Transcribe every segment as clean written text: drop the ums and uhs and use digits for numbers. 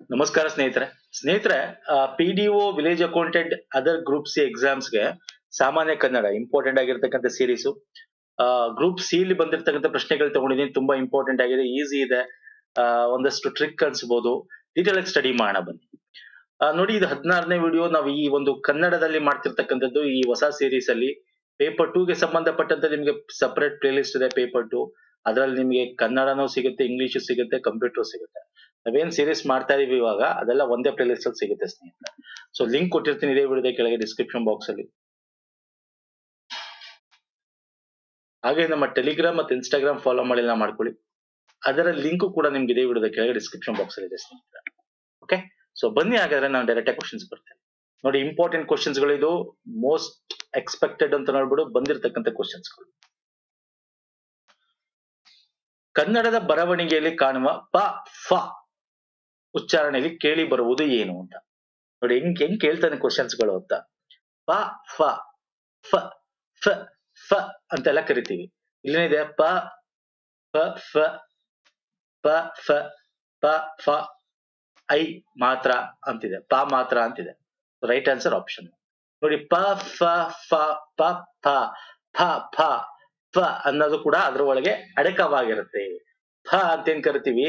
ನಮಸ್ಕಾರ ಸ್ನೇಹಿತರೆ P D O village accountant other group C ಎಕ್ಸಾಮ್ಸ್ಗೆ ಸಾಮಾನ್ಯ ಕನ್ನಡ ಇಂಪಾರ್ಟೆಂಟ್ ಆಗಿರ್ತಕ್ಕಂಥ ಸೀರೀಸು. ಗ್ರೂಪ್ ಸಿ ಇಲ್ಲಿ ಬಂದಿರತಕ್ಕಂಥ ಪ್ರಶ್ನೆಗಳು ತಗೊಂಡಿದ್ದೀನಿ, ತುಂಬಾ ಇಂಪಾರ್ಟೆಂಟ್ ಆಗಿದೆ, ಈಸಿ ಇದೆ. ಒಂದಷ್ಟು ಟ್ರಿಕ್ ಅನ್ಸ್ಬೋದು. ಡೀಟೇಲ್ ಆಗಿ ಸ್ಟಡಿ ಮಾಡೋಣ ಬನ್ನಿ. ನೋಡಿ, ಇದು 16ನೇ ವಿಡಿಯೋ. ನಾವು ಈ ಒಂದು ಕನ್ನಡದಲ್ಲಿ ಮಾಡ್ತಿರ್ತಕ್ಕಂಥದ್ದು ಈ ಹೊಸ ಸೀರೀಸ್ ಅಲ್ಲಿ. ಪೇಪರ್ 2 ಗೆ ಸಂಬಂಧಪಟ್ಟಂತೆ ನಿಮಗೆ ಸಪರೇಟ್ ಪ್ಲೇ ಲಿಸ್ಟ್ ಇದೆ. ಪೇಪರ್ 2 ಅದರಲ್ಲಿ ನಿಮಗೆ ಕನ್ನಡನೂ ಸಿಗುತ್ತೆ, ಇಂಗ್ಲಿಷ್ ಸಿಗುತ್ತೆ, ಕಂಪ್ಯೂಟರ್ ಸಿಗುತ್ತೆ. ನಾವೇನ್ ಸೀರೀಸ್ ಮಾಡ್ತಾ ಇದೀವಿ ಇವಾಗ ಅದೆಲ್ಲ ಒಂದೇ ಪ್ಲೇ ಲಿಸ್ಟ್ ಅಲ್ಲಿ ಸಿಗುತ್ತೆ ಸ್ನೇಹಿತರೆ. ಸೊ ಲಿಂಕ್ ಕೊಟ್ಟಿರ್ತೀನಿ ಇದೇ ವಿಡಿಯೋದ ಕೆಳಗೆ ಡಿಸ್ಕ್ರಿಪ್ಷನ್ ಬಾಕ್ಸ್ ಅಲ್ಲಿ. ಹಾಗೆ ನಮ್ಮ ಟೆಲಿಗ್ರಾಮ್ ಮತ್ತೆ ಇನ್ಸ್ಟಾಗ್ರಾಮ್ ಫಾಲೋ ಮಾಡಿಲ್ಲ ಮಾಡ್ಕೊಳ್ಳಿ. ಅದರ ಲಿಂಕ್ ಕೂಡ ನಿಮ್ಗೆ ಇದೇ ವಿಡಿಯೋದ ಕೆಳಗೆ ಡಿಸ್ಕ್ರಿಪ್ಷನ್ ಬಾಕ್ಸ್ ಅಲ್ಲಿ ಇದೆ ಸ್ನೇಹಿತರೆ. ಓಕೆ, ಸೊ ಬನ್ನಿ ಹಾಗಾದ್ರೆ ನಾನು ಡೈರೆಕ್ಟ್ ಆಗಿ ಕ್ವಶನ್ಸ್ ಬರ್ತೇನೆ. ನೋಡಿ, ಇಂಪಾರ್ಟೆಂಟ್ ಕ್ವಶನ್ಸ್ ಗಳು, ಇದು ಮೋಸ್ಟ್ ಎಕ್ಸ್ಪೆಕ್ಟೆಡ್ ಅಂತ ನೋಡ್ಬಿಡು ಬಂದಿರತಕ್ಕಂಥ ಕ್ವಶನ್ಸ್ ಗಳು. ಕನ್ನಡದ ಬರವಣಿಗೆಯಲ್ಲಿ ಕಾಣುವ ಪ ಫ ಉಚ್ಚಾರಣೆಯಲ್ಲಿ ಕೇಳಿ ಬರುವುದು ಏನು ಅಂತ ನೋಡಿ. ಹೆಂಗ್ ಕೇಳ್ತಾನೆ ಕ್ವಶನ್ಸ್ ಗಳು ಅಂತ. ಪ ಫ ಫ ಫ ಫ ಅಂತೆಲ್ಲ ಕರಿತೀವಿ. ಇಲ್ಲೇನಿದೆ? ಪ ಫ ಫ ಪ ಫ ಪ ಫ ಐ ಮಾತ್ರ ಅಂತಿದೆ, ಪ ಮಾತ್ರ ಅಂತಿದೆ. ರೈಟ್ ಆನ್ಸರ್ ಆಪ್ಷನ್ ನೋಡಿ. ಪ ಫ ಫ ಪ ಫ ಫ ಫ ಫ ಅನ್ನೋದು ಕೂಡ ಅದ್ರ ಒಳಗೆ ಅಡಕವಾಗಿರುತ್ತೆ. ಫ ಅಂತ ಏನ್ ಕರಿತೀವಿ,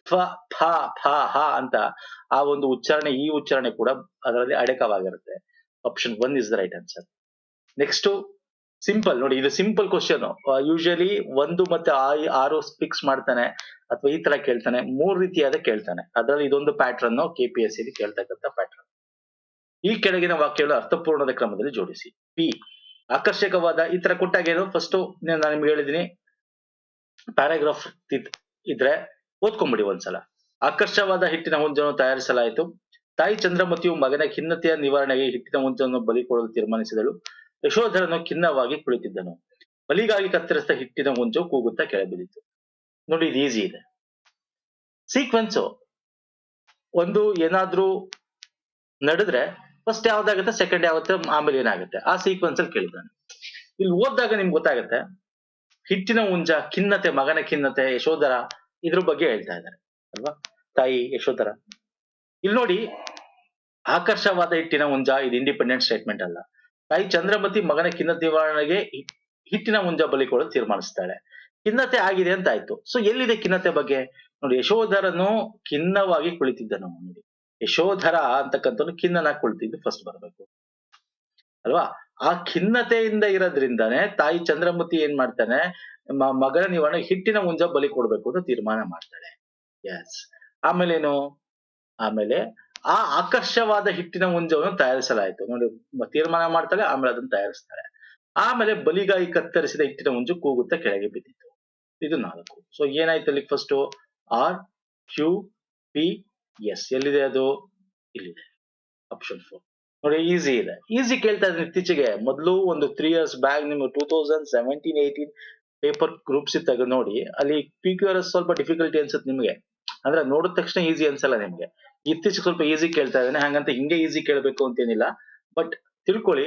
ಫ ಫ ಫ ಹ ಅಂತ ಆ ಒಂದು ಉಚ್ಚಾರಣೆ, ಈ ಉಚ್ಚಾರಣೆ ಕೂಡ ಅದರಲ್ಲಿ ಅಡಕವಾಗಿರುತ್ತೆ. Option 1 is the right answer. Next simple ನೋಡಿ, ಇದು ಸಿಂಪಲ್ ಕ್ವಶನ್. ಯೂಶಲಿ 1 ಮತ್ತೆ 6 ಫಿಕ್ಸ್ ಮಾಡ್ತಾನೆ ಅಥವಾ ಈ ತರ ಕೇಳ್ತಾನೆ, 3 ರೀತಿಯಾದ ಕೇಳ್ತಾನೆ. ಅದರಲ್ಲಿ ಇದೊಂದು ಪ್ಯಾಟ್ರನ್ KPSC ಲಿ ಕೇಳ್ತಕ್ಕಂಥ ಪ್ಯಾಟ್ರನ್. ಈ ಕೆಳಗಿನ ವಾಕ್ಯಗಳು ಅರ್ಥಪೂರ್ಣದ ಕ್ರಮದಲ್ಲಿ ಜೋಡಿಸಿ. ಪಿ ಆಕರ್ಷಕವಾದ, ಈ ತರ ಕೊಟ್ಟಾಗ ಏನು, ಫಸ್ಟ್ ನಾನು ನಿಮ್ಗೆ ಹೇಳಿದೀನಿ, ಪ್ಯಾರಾಗ್ರಾಫ್ ಇದ್ರೆ ಓದ್ಕೊಂಡ್ಬಿಡಿ ಒಂದ್ಸಲ. ಆಕರ್ಷವಾದ ಹಿಟ್ಟಿನ ಹುಂಜನ್ನು ತಯಾರಿಸಲಾಯಿತು. ತಾಯಿ ಚಂದ್ರಮತಿಯು ಮಗನ ಖಿನ್ನತೆಯ ನಿವಾರಣೆಗೆ ಹಿಟ್ಟಿನ ಹುಂಜನ್ನು ಬಲಿ ಕೊಡಲು ತೀರ್ಮಾನಿಸಿದಳು. ಯಶೋಧರನು ಖಿನ್ನವಾಗಿ ಕುಳಿತಿದ್ದನು. ಬಲಿಗಾಗಿ ಕತ್ತರಿಸಿದ ಹಿಟ್ಟಿನ ಹುಂಜು ಕೂಗುತ್ತಾ ಕೆಳಬಿದ್ದಿತು. ನೋಡಿ, ಇದು ಈಸಿ ಇದೆ. ಸೀಕ್ವೆನ್ಸ್ ಒಂದು ಏನಾದ್ರೂ ನಡೆದ್ರೆ ಫಸ್ಟ್ ಯಾವ್ದಾಗುತ್ತೆ, ಸೆಕೆಂಡ್ ಯಾವತ್ತೆ, ಆಮೇಲೆ ಏನಾಗುತ್ತೆ, ಆ ಸೀಕ್ವೆನ್ಸ್ ಅಲ್ಲಿ ಕೇಳಿದ್ದಾನೆ. ಇಲ್ಲಿ ಓದಿದಾಗ ನಿಮ್ಗೆ ಗೊತ್ತಾಗುತ್ತೆ. ಹಿಟ್ಟಿನ ಹುಂಜ, ಖಿನ್ನತೆ, ಮಗನ ಖಿನ್ನತೆ, ಯಶೋಧರ, ಇದ್ರ ಬಗ್ಗೆ ಹೇಳ್ತಾ ಇದ್ದಾರೆ ಅಲ್ವಾ, ತಾಯಿ ಯಶೋಧರ. ಇಲ್ಲಿ ನೋಡಿ, ಆಕರ್ಷವಾದ ಹಿಟ್ಟಿನ ಹುಂಜ, ಇದು ಇಂಡಿಪೆಂಡೆಂಟ್ ಸ್ಟೇಟ್ಮೆಂಟ್ ಅಲ್ಲ. ತಾಯಿ ಚಂದ್ರಮತಿ ಮಗನ ಖಿನ್ನತೆ ನಿವಾರಣೆಗೆ ಹಿಟ್ಟಿನ ಹುಂಜ ಬಲಿ ಕೊಡಲು ತೀರ್ಮಾನಿಸ್ತಾಳೆ. ಖಿನ್ನತೆ ಆಗಿದೆ ಅಂತ ಆಯ್ತು. ಸೊ ಎಲ್ಲಿದೆ ಖಿನ್ನತೆ ಬಗ್ಗೆ ನೋಡಿ. ಯಶೋಧರನು ಖಿನ್ನವಾಗಿ ಕುಳಿತಿದ್ದನು. ನೋಡಿ, ಯಶೋಧರ ಅಂತಕ್ಕಂಥದ್ದು ಖಿನ್ನನಾಗಿ ಕುಳಿತಿದ್ದು ಫಸ್ಟ್ ಬರಬೇಕು ಅಲ್ವಾ. ಆ ಖಿನ್ನತೆಯಿಂದ ಇರೋದ್ರಿಂದಾನೆ ತಾಯಿ ಚಂದ್ರಮತಿ ಏನ್ ಮಾಡ್ತಾನೆ, ಮಗನ ನಿವಾರಣೆ ಹಿಟ್ಟಿನ ಹುಂಜ ಬಲಿ ಕೊಡ್ಬೇಕು ಅಂತ ತೀರ್ಮಾನ ಮಾಡ್ತಾಳೆ. ಎಸ್. ಆಮೇಲೇನು, ಆಮೇಲೆ ಆ ಆಕರ್ಷವಾದ ಹಿಟ್ಟಿನ ಹುಂಜವನ್ನು ತಯಾರಿಸಲಾಯಿತು. ನೋಡಿ, ತೀರ್ಮಾನ ಮಾಡ್ತಾಳೆ, ಆಮೇಲೆ ಅದನ್ನ ತಯಾರಿಸ್ತಾಳೆ. ಆಮೇಲೆ ಬಲಿಗಾಗಿ ಕತ್ತರಿಸಿದ ಹಿಟ್ಟಿನ ಹುಂಜು ಕೂಗುತ್ತಾ ಕೆಳಗೆ ಬಿದ್ದಿತ್ತು. ಇದು 4. ಸೊ ಏನಾಯ್ತು ಅಲ್ಲಿ? First R Q P S. ಎಲ್ಲಿದೆ ಅದು? ಇಲ್ಲಿದೆ, ಆಪ್ಷನ್ 4. ನೋಡಿ, ಈಸಿ ಇದೆ. ಈಸಿ ಕೇಳ್ತಾ ಇದ್ದೀನಿ ಇತ್ತೀಚೆಗೆ. ಮೊದಲು ಒಂದು 3 years ಬ್ಯಾಕ್ ನಿಮ್ಗೆ 2017-18 ಪೇಪರ್ ಗ್ರೂಪ್ಸ್ ತೆಗೆದು ನೋಡಿ, ಅಲ್ಲಿ PQRS ಸ್ವಲ್ಪ ಡಿಫಿಕಲ್ಟಿ ಅನ್ಸುತ್ತೆ ನಿಮ್ಗೆ. ಅಂದ್ರೆ ನೋಡಿದ ತಕ್ಷಣ ಈಸಿ ಅನ್ಸಲ್ಲ ನಿಮ್ಗೆ. ಇತ್ತೀಚೆಗೆ ಸ್ವಲ್ಪ ಈಸಿ ಕೇಳ್ತಾ ಇದ್ದಾನೆ. ಹಾಗಂತ ಹಿಂಗೆ ಈಸಿ ಕೇಳಬೇಕು ಅಂತೇನಿಲ್ಲ, ಬಟ್ ತಿಳ್ಕೊಳ್ಳಿ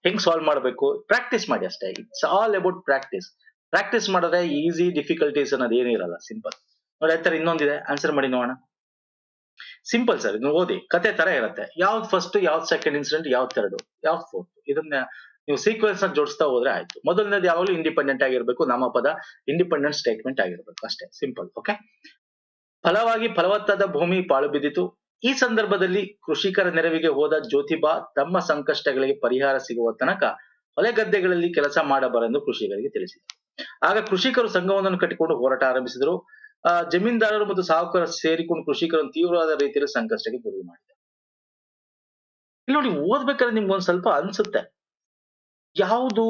ಹೆಂಗ್ ಸಾಲ್ವ್ ಮಾಡಬೇಕು, ಪ್ರಾಕ್ಟೀಸ್ ಮಾಡಿ ಅಷ್ಟೇ. It's all about practice. Practice ಮಾಡಿದ್ರೆ ಈಸಿ ಡಿಫಿಕಲ್ಟೀಸ್ ಅನ್ನೋದು ಏನಿರಲ್ಲ, ಸಿಂಪಲ್. ನೋಡಿ, ಆತರ ಇನ್ನೊಂದಿದೆ, ಆನ್ಸರ್ ಮಾಡಿ ನೋಡೋಣ. ಸಿಂಪಲ್ ಸರ್, ಇದನ್ನ ಓದಿ, ಕತೆ ತರ ಇರುತ್ತೆ. ಯಾವ್ದು ಫಸ್ಟ್, ಯಾವ್ದು ಸೆಕೆಂಡ್ ಇನ್ಸಿಡೆಂಟ್, ಯಾವ್ದು ಥರ್ಡ್, ಯಾವ್ದು ಫೋರ್ತ್, ಇದನ್ನ ನೀವು ಸೀಕ್ವೆನ್ಸ್ ನ ಜೋಡಿಸ್ತಾ ಹೋದ್ರೆ ಆಯ್ತು. ಮೊದಲನೇದು ಯಾವಾಗಲೂ ಇಂಡಿಪೆಂಡೆಂಟ್ ಆಗಿರ್ಬೇಕು, ನಾಮಪದ ಇಂಡಿಪೆಂಡೆಂಟ್ ಸ್ಟೇಟ್ಮೆಂಟ್ ಆಗಿರ್ಬೇಕು, ಅಷ್ಟೇ, ಸಿಂಪಲ್. ಓಕೆ. ಫಲವಾಗಿ ಫಲವತ್ತಾದ ಭೂಮಿ ಪಾಳು ಬಿದ್ದಿತು. ಈ ಸಂದರ್ಭದಲ್ಲಿ ಕೃಷಿಕರ ನೆರವಿಗೆ ಹೋದ ಜ್ಯೋತಿಬಾ ತಮ್ಮ ಸಂಕಷ್ಟಗಳಿಗೆ ಪರಿಹಾರ ಸಿಗುವ ತನಕ ಹೊಲ ಗದ್ದೆಗಳಲ್ಲಿ ಕೆಲಸ ಮಾಡಬಾರೆಂದು ಕೃಷಿಕರಿಗೆ ತಿಳಿಸಿದರು. ಆಗ ಕೃಷಿಕರು ಸಂಘವೊಂದನ್ನು ಕಟ್ಟಿಕೊಂಡು ಹೋರಾಟ ಆರಂಭಿಸಿದರು. ಜಮೀನ್ದಾರರು ಮತ್ತು ಸಾಹುಕಾರರು ಸೇರಿಕೊಂಡು ಕೃಷಿಕರನ್ನು ತೀವ್ರವಾದ ರೀತಿಯಲ್ಲಿ ಸಂಕಷ್ಟಕ್ಕೆ ಗುರಿ ಮಾಡಿದರು. ಇಲ್ಲಿ ನೋಡಿ, ಓದ್ಬೇಕಾದ್ರೆ ನಿಮ್ಗೆ ಒಂದ್ ಸ್ವಲ್ಪ ಅನ್ಸುತ್ತೆ ಯಾವ್ದು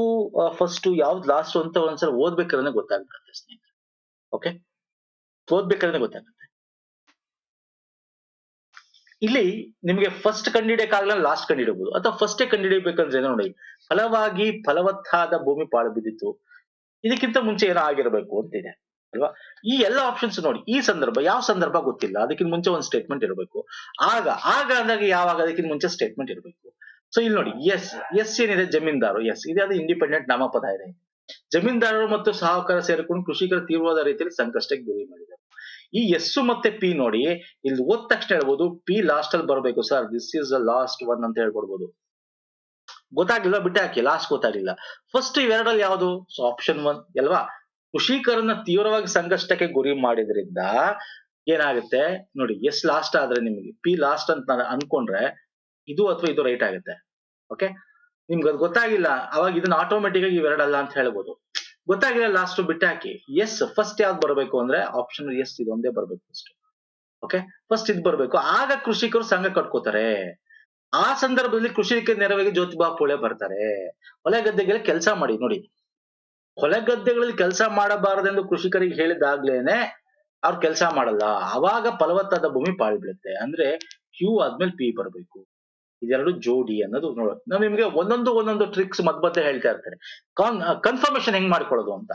ಫಸ್ಟ್ ಯಾವ್ದು ಲಾಸ್ಟ್ ಅಂತ ಒಂದ್ಸಲ ಓದ್ಬೇಕಾದ್ರೆ ಗೊತ್ತಾಗ್ಬಿಡುತ್ತೆ ಸ್ನೇಹಿತರೆ. ಓಕೆ, ಓದ್ಬೇಕಾದ್ರೆ ಗೊತ್ತಾಗುತ್ತೆ. ಇಲ್ಲಿ ನಿಮ್ಗೆ ಫಸ್ಟ್ ಕಂಡಿಡಿಯಕ್ಕಾಗಲ್ಲ, ಲಾಸ್ಟ್ ಕಂಡಿಡಬಹುದು, ಅಥವಾ ಫಸ್ಟೇ ಕಂಡಿಡಿಬೇಕಂದ್ರೆ ನೋಡಿ, ಫಲವಾಗಿ ಫಲವತ್ತಾದ ಭೂಮಿ ಪಾಳು ಬಿದ್ದಿತ್ತು, ಇದಕ್ಕಿಂತ ಮುಂಚೆ ಏನೋ ಆಗಿರ್ಬೇಕು ಅಂತಿದೆ ಅಲ್ವಾ. ಈ ಎಲ್ಲ ಆಪ್ಷನ್ಸ್ ನೋಡಿ, ಈ ಸಂದರ್ಭ ಯಾವ ಸಂದರ್ಭ ಗೊತ್ತಿಲ್ಲ, ಅದಕ್ಕಿಂತ ಮುಂಚೆ ಒಂದು ಸ್ಟೇಟ್ಮೆಂಟ್ ಇರಬೇಕು. ಆಗ ಅಂದಾಗ ಯಾವಾಗ, ಅದಕ್ಕಿಂತ ಮುಂಚೆ ಸ್ಟೇಟ್ಮೆಂಟ್ ಇರಬೇಕು. ಸೊ ಇಲ್ಲಿ ನೋಡಿ, ಎಸ್ ಏನಿದೆ, ಜಮೀನ್ದಾರು, ಎಸ್ ಇದೆ, ಅದು ಇಂಡಿಪೆಂಡೆಂಟ್ ನಾಮಪದ ಇದೆ. ಜಮೀನ್ದಾರರು ಮತ್ತು ಸಾಹುಕಾರ ಸೇರಿಕೊಂಡು ಕೃಷಿಕರ ತೀವ್ರವಾದ ರೀತಿಯಲ್ಲಿ ಸಂಕಷ್ಟಕ್ಕೆ ಗುರಿ ಮಾಡಿದರು. ಈ ಎಸ್ ಮತ್ತೆ ಪಿ ನೋಡಿ, ಇಲ್ಲಿ ಓದ್ ತಕ್ಷಣ ಹೇಳ್ಬೋದು ಪಿ ಲಾಸ್ಟ್ ಅಲ್ಲಿ ಬರಬೇಕು sir, this is the last one ಅಂತ ಹೇಳ್ಕೊಡ್ಬೋದು. ಗೊತ್ತಾಗ್ಲಿಲ್ಲ ಬಿಟ್ಟೆ ಹಾಕಿ, ಲಾಸ್ಟ್ ಗೊತ್ತಾಗ್ಲಿಲ್ಲ. ಫಸ್ಟ್ ಇವೆರಡಲ್ಲಿ ಯಾವುದು? ಸೊ ಆಪ್ಷನ್ 1 ಅಲ್ವಾ. ಕೃಷಿಕರನ್ನ ತೀವ್ರವಾಗಿ ಸಂಕಷ್ಟಕ್ಕೆ ಗುರಿ ಮಾಡಿದ್ರಿಂದ ಏನಾಗುತ್ತೆ ನೋಡಿ, ಎಸ್ ಲಾಸ್ಟ್ ಆದ್ರೆ ನಿಮ್ಗೆ ಪಿ ಲಾಸ್ಟ್ ಅಂತ ಅನ್ಕೊಂಡ್ರೆ ಇದು ಅಥವಾ ಇದು ರೈಟ್ ಆಗುತ್ತೆ. ಓಕೆ, ನಿಮ್ಗೆ ಅದು ಗೊತ್ತಾಗಿಲ್ಲ ಅವಾಗ ಇದನ್ನ ಆಟೋಮೆಟಿಕ್ ಆಗಿ ಇವೆರಡಲ್ಲ ಅಂತ ಹೇಳ್ಬೋದು. ಗೊತ್ತಾಗಿಲ್ಲ ಲಾಸ್ಟ್ ಬಿಟ್ಟೆ ಹಾಕಿ. ಎಸ್ ಫಸ್ಟ್ ಯಾವ್ದು ಬರಬೇಕು ಅಂದ್ರೆ ಆಪ್ಷನ್ ಎಸ್ ಇದು ಒಂದೇ ಬರ್ಬೇಕು ಫಸ್ಟ್. ಓಕೆ, ಫಸ್ಟ್ ಇದು ಬರ್ಬೇಕು, ಆಗ ಕೃಷಿಕರು ಸಂಘ ಕಟ್ಕೋತಾರೆ. ಆ ಸಂದರ್ಭದಲ್ಲಿ ಕೃಷಿಕ ನೆರವಿಗೆ ಜ್ಯೋತಿಬಾ ಫುಲೆ ಬರ್ತಾರೆ. ಹೊಲ ಗದ್ದೆಗಳಲ್ಲಿ ಕೆಲಸ ಮಾಡಿ ನೋಡಿ, ಹೊಲ ಗದ್ದೆಗಳಲ್ಲಿ ಕೆಲಸ ಮಾಡಬಾರದೆಂದು ಕೃಷಿಕರಿಗೆ ಹೇಳಿದಾಗ್ಲೇನೆ ಅವ್ರು ಕೆಲಸ ಮಾಡಲ್ಲ, ಅವಾಗ ಫಲವತ್ತಾದ ಭೂಮಿ ಪಾಳು ಬೀಳುತ್ತೆ. ಅಂದ್ರೆ ಕ್ಯೂ ಆದ್ಮೇಲೆ ಪಿ ಬರ್ಬೇಕು, ಇದೆರಡು ಜೋಡಿ ಅನ್ನೋದು ನೋಡೋದು. ನಾವು ನಿಮ್ಗೆ ಒಂದೊಂದು ಟ್ರಿಕ್ಸ್ ಮಧ್ಯ ಹೇಳ್ತಾ ಇರ್ತಾರೆ, ಕನ್ಫರ್ಮೇಶನ್ ಹೆಂಗ್ ಮಾಡ್ಕೊಳ್ಳೋದು ಅಂತ.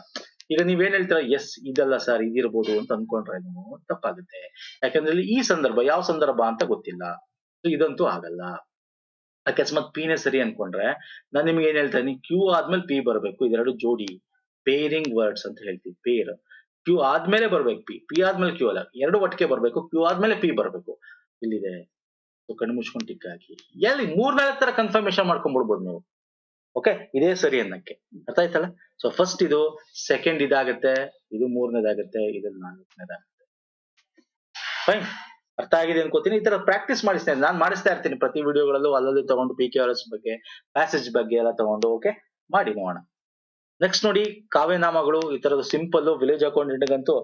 ಈಗ ನೀವೇನ್ ಹೇಳ್ತೀರಾ, ಎಸ್ ಇದಲ್ಲ ಸರ್ ಇದಿರ್ಬೋದು ಅಂತ ಅನ್ಕೊಂಡ್ರೆ ನೀವು ತಪ್ಪಾಗುತ್ತೆ. ಯಾಕಂದ್ರೆ ಇಲ್ಲಿ ಈ ಸಂದರ್ಭ ಯಾವ ಸಂದರ್ಭ ಅಂತ ಗೊತ್ತಿಲ್ಲ, ಇದಂತೂ ಆಗಲ್ಲ. ಅಕಸ್ಮಾತ್ ಪಿನೇ ಸರಿ ಅನ್ಕೊಂಡ್ರೆ ನಾನ್ ನಿಮ್ಗೆ ಏನ್ ಹೇಳ್ತಾ ಇದೀನಿ, ಕ್ಯೂ ಆದ್ಮೇಲೆ ಪಿ ಬರ್ಬೇಕು, ಇದೆರಡು ಜೋಡಿ ಪೇರಿಂಗ್ ವರ್ಡ್ಸ್ ಅಂತ ಹೇಳ್ತೀವಿ. ಪೇರ್ ಕ್ಯೂ ಆದ್ಮೇಲೆ ಬರ್ಬೇಕು, ಪಿ ಆದ್ಮೇಲೆ ಕ್ಯೂ ಅಲ್ಲ, ಎರಡು ಒಟ್ಟಿಗೆ ಬರ್ಬೇಕು, ಕ್ಯೂ ಆದ್ಮೇಲೆ ಪಿ ಬರ್ಬೇಕು. ಇಲ್ಲಿದೆ, ಕಣ್ಣು ಮುಚ್ಕೊಂಡು ಟಿಕ್ ಹಾಕಿ. ಎಲ್ಲಿ 3-4 ತರ ಕನ್ಫರ್ಮೇಶನ್ ಮಾಡ್ಕೊಂಡ್ಬಿಡ್ಬೋದು ನೀವು. ಓಕೆ, ಇದೇ ಸರಿ ಅನ್ನಕ್ಕೆ ಅರ್ಥ ಆಯ್ತಲ್ಲ. ಸೊ ಫಸ್ಟ್ ಇದು, ಸೆಕೆಂಡ್ ಇದಾಗುತ್ತೆ, ಇದು ಮೂರನೇದಾಗುತ್ತೆ, ಇದು 4ನೇದಾಗುತ್ತೆ. ಫೈನ್, ಅರ್ಥ ಆಗಿದೆ ಅನ್ಕೋತೀನಿ. ಈ ತರ ಪ್ರಾಕ್ಟೀಸ್ ಮಾಡಿಸ್ತೇನೆ, ನಾನು ಮಾಡಿಸ್ತಾ ಇರ್ತೀನಿ ಪ್ರತಿ ವಿಡಿಯೋಗಳಲ್ಲೂ, ಅಲ್ಲಲ್ಲಿ ತಗೊಂಡು ಪಿ ಕೆ ಆರ್ ಎಸ್ ಬಗ್ಗೆ, ಪ್ಯಾಸೇಜ್ ಬಗ್ಗೆ ಎಲ್ಲ ತಗೊಂಡು ಓಕೆ ಮಾಡಿ ನೋಡೋಣ. ನೆಕ್ಸ್ಟ್ ನೋಡಿ, ಕಾವ್ಯನಾಮಗಳು ಈ ತರದ್ದು ಸಿಂಪಲ್. ವಿಲೇಜ್ ಅಕೌಂಟೆಂಟ್ಗಂತೂ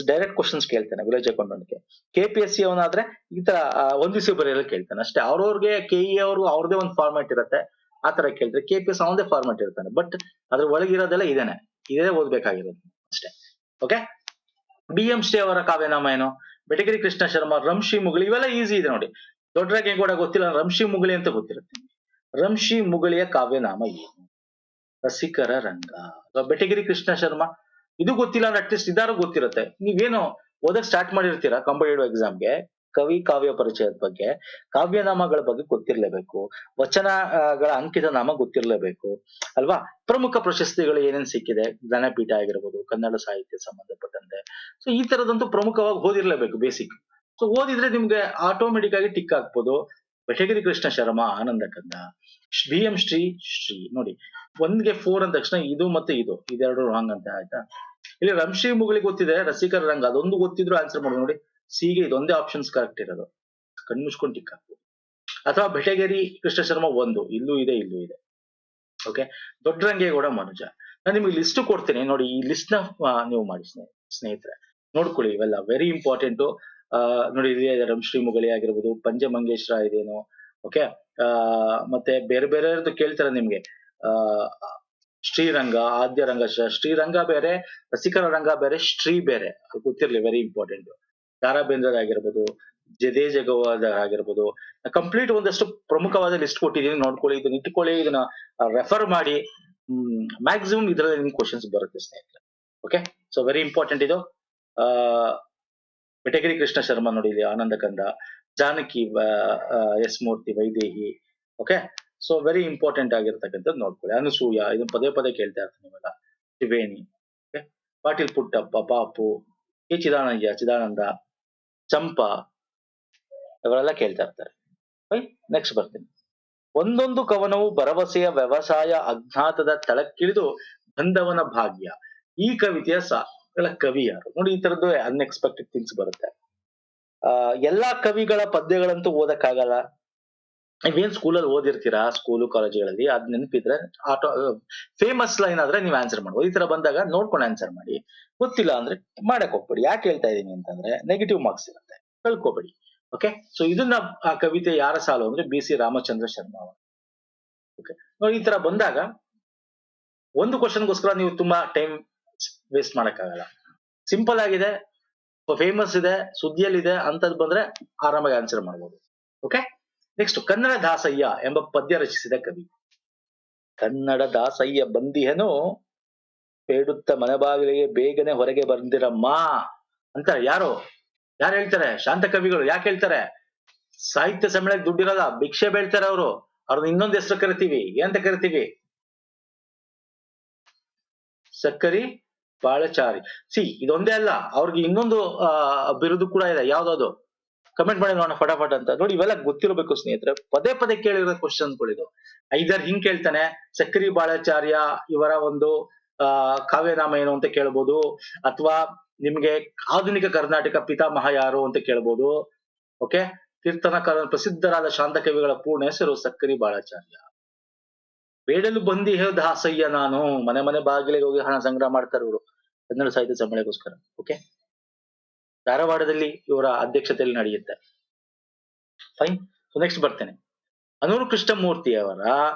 ಡೈರೆಕ್ಟ್ ಕ್ವಶನ್ಸ್ ಕೇಳ್ತಾನೆ. ವಿಲೇಜ್ ಅಕೌಂಟೆಂಟ್ಗೆ KPSC ಅವನಾದ್ರೆ ಈ ತರ ಹೊಂದಿಸಿ ಬರೆಯಲು ಕೇಳ್ತಾನೆ ಅಷ್ಟೇ. ಅವ್ರವ್ರಿಗೆ KE ಅವರು ಅವ್ರದೇ ಒಂದು ಫಾರ್ಮ್ಯಾಟ್ ಇರುತ್ತೆ, ಆ ತರ ಕೇಳ್ತಾರೆ. KPSC ಅವನದೇ ಫಾರ್ಮ್ಯಾಟ್ ಇರ್ತಾನೆ, ಬಟ್ ಅದ್ರ ಒಳಗಿರೋದೆಲ್ಲ ಇದೇ ಓದ್ಬೇಕಾಗಿರೋದು ಅಷ್ಟೇ. ಓಕೆ, BM ಶ್ರೀ ಅವರ ಕಾವ್ಯನಾಮ ಏನು? ಬೆಟಗಿರಿ ಕೃಷ್ಣ ಶರ್ಮಾ, ರಂಶಿ ಮುಗಳಿ, ಇವೆಲ್ಲ ಈಸಿ ಇದೆ ನೋಡಿ. ದೊಡ್ಡರಾಗೆ ಕೂಡ ಗೊತ್ತಿಲ್ಲ, ರಂಶಿ ಮುಗಳಿ ಅಂತ ಗೊತ್ತಿರುತ್ತೆ. ರಂಶಿ ಮುಗಳಿಯ ಕಾವ್ಯನಾಮ ಏನು? ರಸಿಕರ ರಂಗ. ಬೆಟಗಿರಿ ಕೃಷ್ಣ ಶರ್ಮಾ, ಇದು ಗೊತ್ತಿಲ್ಲ ಅಂದ್ರೆ ಅಟ್ಲೀಸ್ಟ್ ಇದಾರು ಗೊತ್ತಿರುತ್ತೆ. ನೀವೇನು ಓದಕ್ ಸ್ಟಾರ್ಟ್ ಮಾಡಿರ್ತೀರಾ ಕಾಂಪಿಟೇಟಿವ್ ಎಕ್ಸಾಮ್ಗೆ, ಕವಿ ಕಾವ್ಯ ಪರಿಚಯದ ಬಗ್ಗೆ, ಕಾವ್ಯನಾಮಗಳ ಬಗ್ಗೆ ಗೊತ್ತಿರ್ಲೇಬೇಕು, ವಚನಗಳ ಅಂಕಿತ ನಾಮ ಗೊತ್ತಿರ್ಲೇಬೇಕು ಅಲ್ವಾ. ಪ್ರಮುಖ ಪ್ರಶಸ್ತಿಗಳು ಏನೇನ್ ಸಿಕ್ಕಿದೆ, ಜ್ಞಾನಪೀಠ ಆಗಿರ್ಬೋದು, ಕನ್ನಡ ಸಾಹಿತ್ಯ ಸಂಬಂಧಪಟ್ಟಂತೆ, ಸೊ ಈ ತರದಂತೂ ಪ್ರಮುಖವಾಗಿ ಓದಿರ್ಲೇಬೇಕು ಬೇಸಿಕ್. ಸೊ ಓದಿದ್ರೆ ನಿಮ್ಗೆ ಆಟೋಮೆಟಿಕ್ ಆಗಿ ಟಿಕ್ ಹಾಕ್ಬೋದು. ಬೆಟಗಿರಿ ಕೃಷ್ಣ ಶರ್ಮಾ ಆನಂದ ಕಂದ, BM ಶ್ರೀ ನೋಡಿ, 1ಗೆ 4 ಅಂದ ತಕ್ಷಣ ಇದು ಮತ್ತೆ ಇದೆರಡು ರಾಂಗ್ ಅಂತ ಆಯ್ತಾ. ಇಲ್ಲಿ ರಂಶಿ ಮುಗಳಿ ಗೊತ್ತಿದೆ, ರಸಿಕರ ರಂಗ ಅದೊಂದು ಗೊತ್ತಿದ್ರು ಆನ್ಸರ್ ಮಾಡಿ ನೋಡಿ. ಸಿಗೆ ಇದೊಂದೇ ಆಪ್ಷನ್ಸ್ ಕರೆಕ್ಟ್ ಇರೋದು, ಕಣ್ಮುಚ್ಕೊಂಡು ಟಿಕ್ ಹಾಕ್ಬೋದು. ಅಥವಾ ಬೆಟಗೇರಿ ಕೃಷ್ಣ ಶರ್ಮಾ 1 ಇಲ್ಲೂ ಇದೆ. ಓಕೆ, ದೊಡ್ಡರಂಗೇಗೌಡ ಮನುಜ. ನಾನು ನಿಮ್ಗೆ ಲಿಸ್ಟ್ ಕೊಡ್ತೇನೆ ನೋಡಿ, ಈ ಲಿಸ್ಟ್ ನ ನೀವು ಮಾಡಿ ಸ್ನೇಹಿತರೆ, ನೋಡ್ಕೊಳ್ಳಿ. ಇವೆಲ್ಲ ವೆರಿ ಇಂಪಾರ್ಟೆಂಟ್. ನೋಡಿ, ರಂಶ್ರೀ ಮುಗಳಿ ಆಗಿರ್ಬೋದು, ಪಂಚಮಂಗೇಶ್ವರ ಇದೇನು. ಓಕೆ, ಮತ್ತೆ ಬೇರೆ ಬೇರೆಯವ್ರದ್ದು ಕೇಳ್ತಾರೆ ನಿಮ್ಗೆ. ಶ್ರೀರಂಗ, ಆದ್ಯರಂಗ, ಶ್ರೀರಂಗ ಬೇರೆ, ರಸಿಕರ ರಂಗ ಬೇರೆ, ಶ್ರೀ ಬೇರೆ, ಅದು ಗೊತ್ತಿರ್ಲಿ, ವೆರಿ ಇಂಪಾರ್ಟೆಂಟ್. ದಾರಾ ಬೇಂದ್ರ ಆಗಿರ್ಬೋದು, ಜಗವಾದ ಆಗಿರ್ಬೋದು, ಕಂಪ್ಲೀಟ್ ಒಂದಷ್ಟು ಪ್ರಮುಖವಾದ ಲಿಸ್ಟ್ ಕೊಟ್ಟಿದ್ದೀನಿ, ನೋಡ್ಕೊಳ್ಳಿ, ಇದನ್ನ ಇಟ್ಕೊಳ್ಳಿ, ಇದನ್ನ ರೆಫರ್ ಮಾಡಿ. ಮ್ಯಾಕ್ಸಿಮಮ್ ಇದ್ರಲ್ಲಿ ನಿಮ್ಗೆ ಕ್ವಶನ್ಸ್ ಬರುತ್ತೆ ಸ್ನೇಹಿತರೆ. ಓಕೆ, ಸೊ ವೆರಿ ಇಂಪಾರ್ಟೆಂಟ್ ಇದು. ಬೆಟಗಿರಿ ಕೃಷ್ಣ ಶರ್ಮಾ ನೋಡಿ, ಇಲ್ಲಿ Ananda Kanda, Janaki S Murthy, Vaidehi. Okay, so very important ಆಗಿರ್ತಕ್ಕಂಥದ್ದು ನೋಡ್ಕೊಳ್ಳಿ. ಅನಸೂಯ, ಇದನ್ನ ಪದೇ ಕೇಳ್ತಾ ಇರ್ತೀನಿ ನೀವೆಲ್ಲ. ತ್ರಿವೇಣಿ, ಪಾಟೀಲ್ ಪುಟ್ಟಪ್ಪ, ಪಾಪು, ಚಿದಾನಂದ, ಚಂಪಾ, ಇವರೆಲ್ಲ ಕೇಳ್ತಾ ಇರ್ತಾರೆ. ನೆಕ್ಸ್ಟ್ ಬರ್ತೀನಿ. ಒಂದೊಂದು ಕವನವು ಭರವಸೆಯ ವ್ಯವಸಾಯ ಅಜ್ಞಾತದ ತಳಕ್ಕಿಳಿದು ಬಂದವನ ಭಾಗ್ಯ. ಈ ಕವಿತೆಯ ಕವಿ ಯಾರು? ನೋಡಿ, ಈ ತರದ್ದು ಅನ್ಎಕ್ಸ್ಪೆಕ್ಟೆಡ್ ಥಿಂಗ್ಸ್ ಬರುತ್ತೆ. ಎಲ್ಲಾ ಕವಿಗಳ ಪದ್ಯಗಳಂತೂ ಓದಕ್ಕಾಗಲ್ಲ. ನೀವೇನ್ ಸ್ಕೂಲಲ್ಲಿ ಓದಿರ್ತೀರಾ, ಸ್ಕೂಲು ಕಾಲೇಜುಗಳಲ್ಲಿ, ಅದ್ ನೆನಪಿದ್ರೆ ಫೇಮಸ್ ಲೈನ್ ಆದ್ರೆ ನೀವು ಆನ್ಸರ್ ಮಾಡ್ಬೋದು. ಈ ತರ ಬಂದಾಗ ನೋಡ್ಕೊಂಡು ಆನ್ಸರ್ ಮಾಡಿ. ಗೊತ್ತಿಲ್ಲ ಅಂದ್ರೆ ಮಾಡಕ್ ಹೋಗ್ಬೇಡಿ. ಯಾಕೆ ಹೇಳ್ತಾ ಇದೀನಿ ಅಂತಂದ್ರೆ ನೆಗೆಟಿವ್ ಮಾರ್ಕ್ಸ್ ಇರುತ್ತೆ, ಕಳ್ಕೊಬೇಡಿ. ಓಕೆ, ಸೊ ಇದನ್ನ ಆ ಕವಿತೆ ಯಾರ ಸಾಲು ಅಂದ್ರೆ BC ರಾಮಚಂದ್ರ ಶರ್ಮಾ ಅವರು. ಓಕೆ, ನೋಡಿ, ಈ ತರ ಬಂದಾಗ ಒಂದು ಕ್ವಶನ್ಗೋಸ್ಕರ ನೀವು ತುಂಬಾ ಟೈಮ್ ವೇಸ್ಟ್ ಮಾಡಕ್ಕಾಗಲ್ಲ. ಸಿಂಪಲ್ ಆಗಿದೆ, ಫೇಮಸ್ ಇದೆ, ಸುದ್ದಿಯಲ್ಲಿದೆ ಅಂತದ್ ಬಂದ್ರೆ ಆರಾಮಾಗಿ ಆನ್ಸರ್ ಮಾಡ್ಬೋದು. ಓಕೆ, ನೆಕ್ಸ್ಟ್, ಕನ್ನಡ ದಾಸಯ್ಯ ಎಂಬ ಪದ್ಯ ರಚಿಸಿದ ಕವಿ. ಕನ್ನಡ ದಾಸಯ್ಯ ಬಂದಿಹನು ಬೇಡುತ್ತ ಮನಬಾಗಿಲಿಗೆ ಬೇಗನೆ ಹೊರಗೆ ಬಂದಿರಮ್ಮ ಅಂತ ಯಾರು ಹೇಳ್ತಾರೆ? ಶಾಂತ ಕವಿಗಳು. ಯಾಕೆ ಹೇಳ್ತಾರೆ? ಸಾಹಿತ್ಯ ಸಮ್ಮೇಳನಕ್ಕೆ ದುಡ್ಡಿರಲ್ಲ, ಭಿಕ್ಷೆ ಬೇಳ್ತಾರೆ ಅವರು. ಅವ್ರನ್ನ ಇನ್ನೊಂದು ಹೆಸರು ಕರಿತೀವಿ, ಏನಂತ ಕರಿತೀವಿ? ಸಕ್ಕರಿ ಬಾಳಚಾರಿ. ಇದೊಂದೇ ಅಲ್ಲ, ಅವ್ರಿಗೆ ಇನ್ನೊಂದು ಬಿರುದು ಕೂಡ ಇದೆ. ಯಾವ್ದದು? ಕಮೆಂಟ್ ಮಾಡಿ ನೋಡೋಣ ಫಟಾಫಟ್ ಅಂತ. ನೋಡಿ, ಇವೆಲ್ಲ ಗೊತ್ತಿರಬೇಕು ಸ್ನೇಹಿತರೆ, ಪದೇ ಪದೇ ಕೇಳಿರೋ ಕ್ವಶನ್ಸ್ಗಳಿದು. ಐದರ್ ಹಿಂಗ್ ಕೇಳ್ತಾನೆ, ಸಕ್ರಿ ಬಾಳಾಚಾರ್ಯ ಇವರ ಒಂದು ಕಾವ್ಯನಾಮ ಏನು ಅಂತ ಕೇಳ್ಬೋದು, ಅಥವಾ ನಿಮ್ಗೆ ಆಧುನಿಕ ಕರ್ನಾಟಕ ಪಿತಾಮಹ ಯಾರು ಅಂತ ಕೇಳ್ಬೋದು. ಓಕೆ, ಕೀರ್ತನಕಾರ ಪ್ರಸಿದ್ಧರಾದ ಶಾಂತ ಕವಿಗಳ ಪೂರ್ಣ ಹೆಸರು ಸಕ್ರಿ ಬಾಳಾಚಾರ್ಯ. ಬೇಡಲು ಬಂದಿ ದಾಸಯ್ಯ ನಾನು, ಮನೆ ಮನೆ ಬಾಗಿಲಿಗೆ ಹೋಗಿ ಹಣ ಸಂಗ್ರಹ ಮಾಡ್ತಾರೆ ಇವರು ಕನ್ನಡ ಸಾಹಿತ್ಯ ಸಮ್ಮೇಳನಕ್ಕೋಸ್ಕರ. ಓಕೆ, ಧಾರವಾಡದಲ್ಲಿ ಇವರ ಅಧ್ಯಕ್ಷತೆಯಲ್ಲಿ ನಡೆಯುತ್ತೆ. ಫೈನ್. ಸೊ ನೆಕ್ಸ್ಟ್ ಬರ್ತೇನೆ. ಅನೂರು ಕೃಷ್ಣಮೂರ್ತಿಯವರ